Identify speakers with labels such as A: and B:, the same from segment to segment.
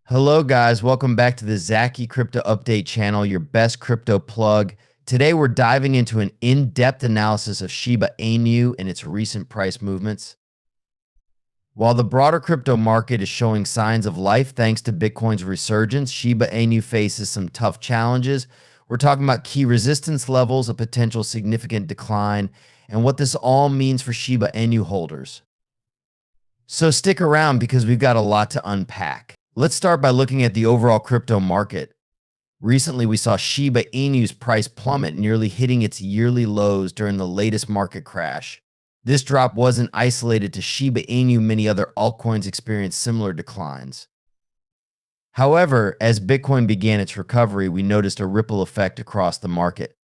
A: Hello, guys. Welcome back to the Zaki Crypto Update channel, your best crypto plug. Today, we're diving into an in-depth analysis of Shiba Inu and its recent price movements. While the broader crypto market is showing signs of life thanks to Bitcoin's resurgence, Shiba Inu faces some tough challenges. We're talking about key resistance levels, a potential significant decline, and what this all means for Shiba Inu holders. So stick around because we've got a lot to unpack. Let's start by looking at the overall crypto market. Recently, we saw Shiba Inu's price plummet, nearly hitting its yearly lows during the latest market crash. This drop wasn't isolated to Shiba Inu, many other altcoins experienced similar declines. However, as Bitcoin began its recovery, we noticed a ripple effect across the market.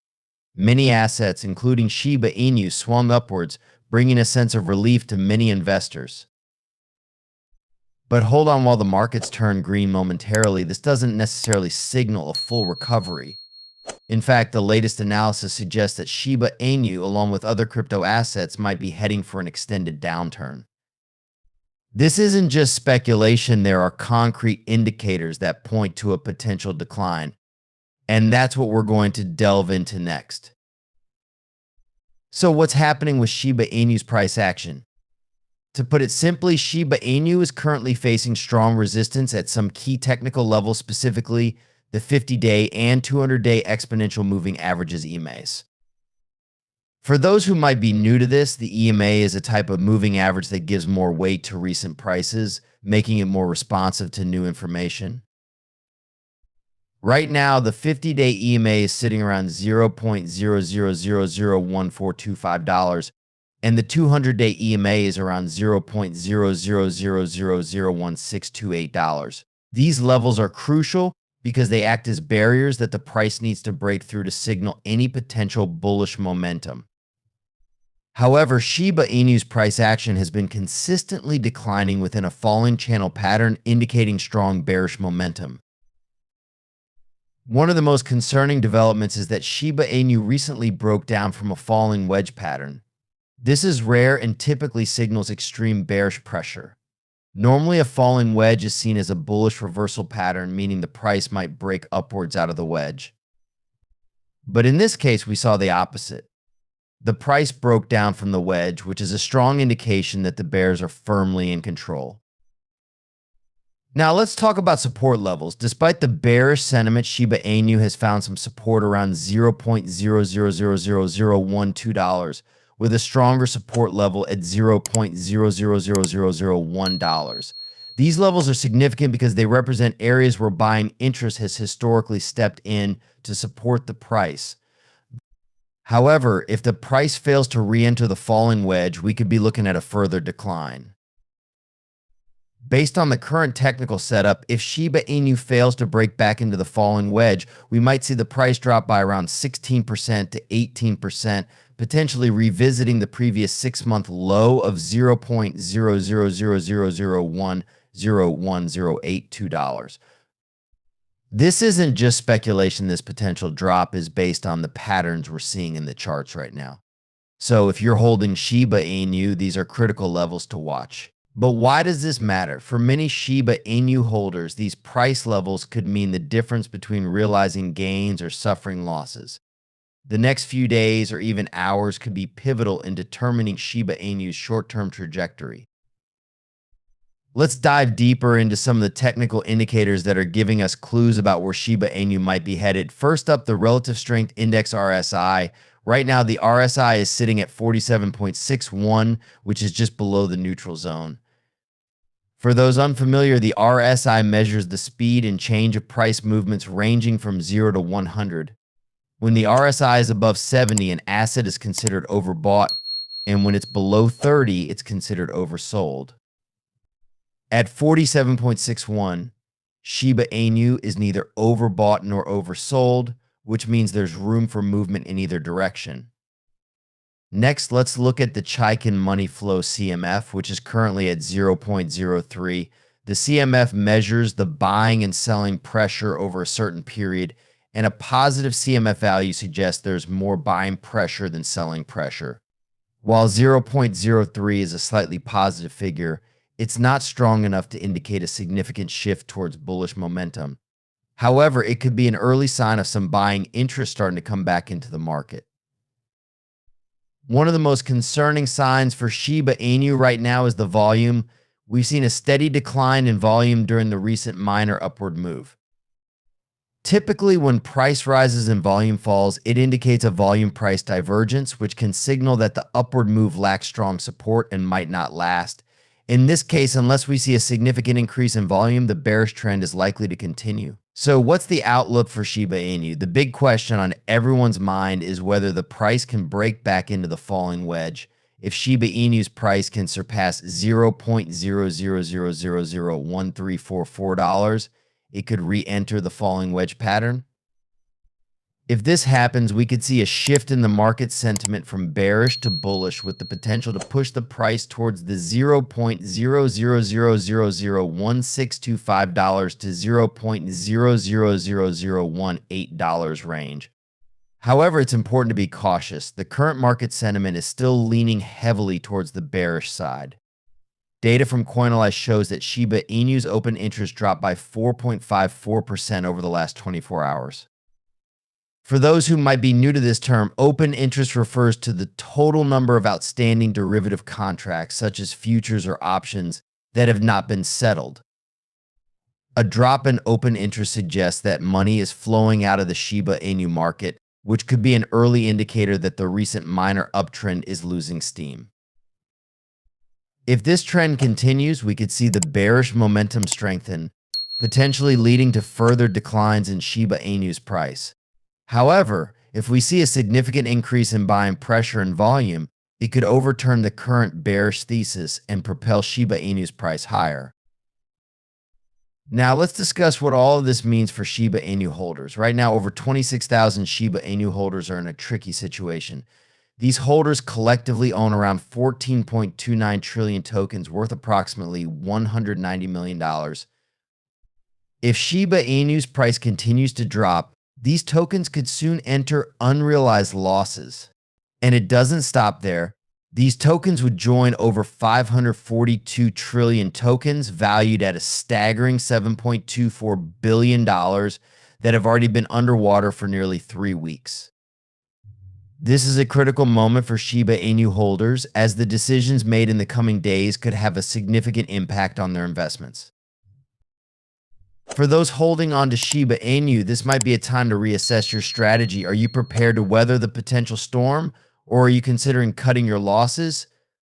A: Many assets, including Shiba Inu, swung upwards, bringing a sense of relief to many investors. But hold on, while the markets turn green momentarily, this doesn't necessarily signal a full recovery. In fact, the latest analysis suggests that Shiba Inu, along with other crypto assets, might be heading for an extended downturn. This isn't just speculation, there are concrete indicators that point to a potential decline. And that's what we're going to delve into next. So what's happening with Shiba Inu's price action? To put it simply, Shiba Inu is currently facing strong resistance at some key technical levels, specifically the 50-day and 200-day exponential moving averages EMAs. For those who might be new to this, the EMA is a type of moving average that gives more weight to recent prices, making it more responsive to new information. Right now, the 50-day EMA is sitting around $0.00001425, and the 200-day EMA is around $0.00001628. These levels are crucial because they act as barriers that the price needs to break through to signal any potential bullish momentum. However, Shiba Inu's price action has been consistently declining within a falling channel pattern, indicating strong bearish momentum. One of the most concerning developments is that Shiba Inu recently broke down from a falling wedge pattern. This is rare and typically signals extreme bearish pressure. Normally, a falling wedge is seen as a bullish reversal pattern, meaning the price might break upwards out of the wedge. But in this case, we saw the opposite. The price broke down from the wedge, which is a strong indication that the bears are firmly in control. Now let's talk about support levels. Despite the bearish sentiment, Shiba Inu has found some support around $0.000012, with a stronger support level at $0.000001. These levels are significant because they represent areas where buying interest has historically stepped in to support the price. However, if the price fails to re-enter the falling wedge, we could be looking at a further decline. Based on the current technical setup, if Shiba Inu fails to break back into the falling wedge, we might see the price drop by around 16% to 18%, potentially revisiting the previous 6-month low of $0.0000010182. This isn't just speculation. This potential drop is based on the patterns we're seeing in the charts right now. So if you're holding Shiba Inu, these are critical levels to watch. But why does this matter? For many Shiba Inu holders, these price levels could mean the difference between realizing gains or suffering losses. The next few days or even hours could be pivotal in determining Shiba Inu's short-term trajectory. Let's dive deeper into some of the technical indicators that are giving us clues about where Shiba Inu might be headed. First up, the Relative Strength Index RSI. Right now, the RSI is sitting at 47.61, which is just below the neutral zone. For those unfamiliar, the RSI measures the speed and change of price movements ranging from 0 to 100. When the RSI is above 70, an asset is considered overbought, and when it's below 30, it's considered oversold. At 47.61, Shiba Inu is neither overbought nor oversold, which means there's room for movement in either direction. Next, let's look at the Chaikin Money Flow CMF, which is currently at 0.03. The CMF measures the buying and selling pressure over a certain period, and a positive CMF value suggests there's more buying pressure than selling pressure. While 0.03 is a slightly positive figure, it's not strong enough to indicate a significant shift towards bullish momentum. However, it could be an early sign of some buying interest starting to come back into the market. One of the most concerning signs for Shiba Inu right now is the volume. We've seen a steady decline in volume during the recent minor upward move. Typically, when price rises and volume falls, it indicates a volume-price divergence, which can signal that the upward move lacks strong support and might not last. In this case, unless we see a significant increase in volume, the bearish trend is likely to continue. So what's the outlook for Shiba Inu? The big question on everyone's mind is whether the price can break back into the falling wedge. If Shiba Inu's price can surpass $0.00001344, it could re-enter the falling wedge pattern. If this happens, we could see a shift in the market sentiment from bearish to bullish, with the potential to push the price towards the $0.00001625 to $0.000018 range. However, it's important to be cautious. The current market sentiment is still leaning heavily towards the bearish side. Data from Coinalyze shows that Shiba Inu's open interest dropped by 4.54% over the last 24 hours. For those who might be new to this term, open interest refers to the total number of outstanding derivative contracts, such as futures or options, that have not been settled. A drop in open interest suggests that money is flowing out of the Shiba Inu market, which could be an early indicator that the recent minor uptrend is losing steam. If this trend continues, we could see the bearish momentum strengthen, potentially leading to further declines in Shiba Inu's price. However, if we see a significant increase in buying pressure and volume, it could overturn the current bearish thesis and propel Shiba Inu's price higher. Now, let's discuss what all of this means for Shiba Inu holders. Right now, over 26,000 Shiba Inu holders are in a tricky situation. These holders collectively own around 14.29 trillion tokens worth approximately $190 million. If Shiba Inu's price continues to drop, these tokens could soon enter unrealized losses. And it doesn't stop there. These tokens would join over 542 trillion tokens valued at a staggering $7.24 billion that have already been underwater for nearly 3 weeks. This is a critical moment for Shiba Inu holders, as the decisions made in the coming days could have a significant impact on their investments. For those holding on to Shiba Inu, this might be a time to reassess your strategy. Are you prepared to weather the potential storm, or are you considering cutting your losses?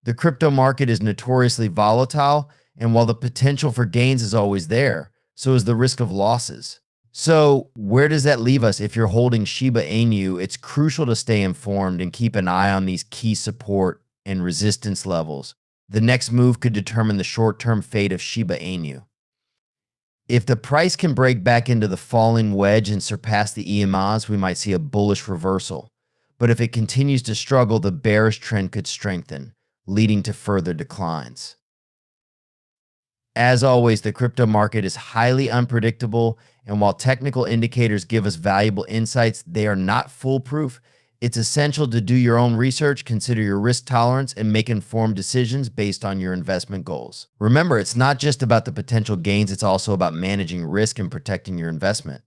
A: The crypto market is notoriously volatile, and while the potential for gains is always there, so is the risk of losses. So where does that leave us if you're holding Shiba Inu? It's crucial to stay informed and keep an eye on these key support and resistance levels. The next move could determine the short-term fate of Shiba Inu. If the price can break back into the falling wedge and surpass the EMAs, we might see a bullish reversal. But if it continues to struggle, the bearish trend could strengthen, leading to further declines. As always, the crypto market is highly unpredictable, and while technical indicators give us valuable insights, they are not foolproof. It's essential to do your own research, consider your risk tolerance, and make informed decisions based on your investment goals. Remember, it's not just about the potential gains, it's also about managing risk and protecting your investment.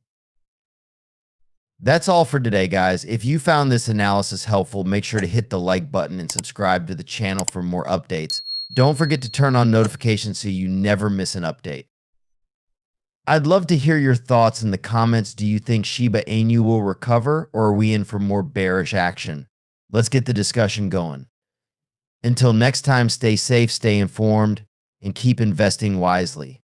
A: That's all for today, guys. If you found this analysis helpful, make sure to hit the like button and subscribe to the channel for more updates. Don't forget to turn on notifications so you never miss an update. I'd love to hear your thoughts in the comments. Do you think Shiba Inu will recover, or are we in for more bearish action? Let's get the discussion going. Until next time, stay safe, stay informed, and keep investing wisely.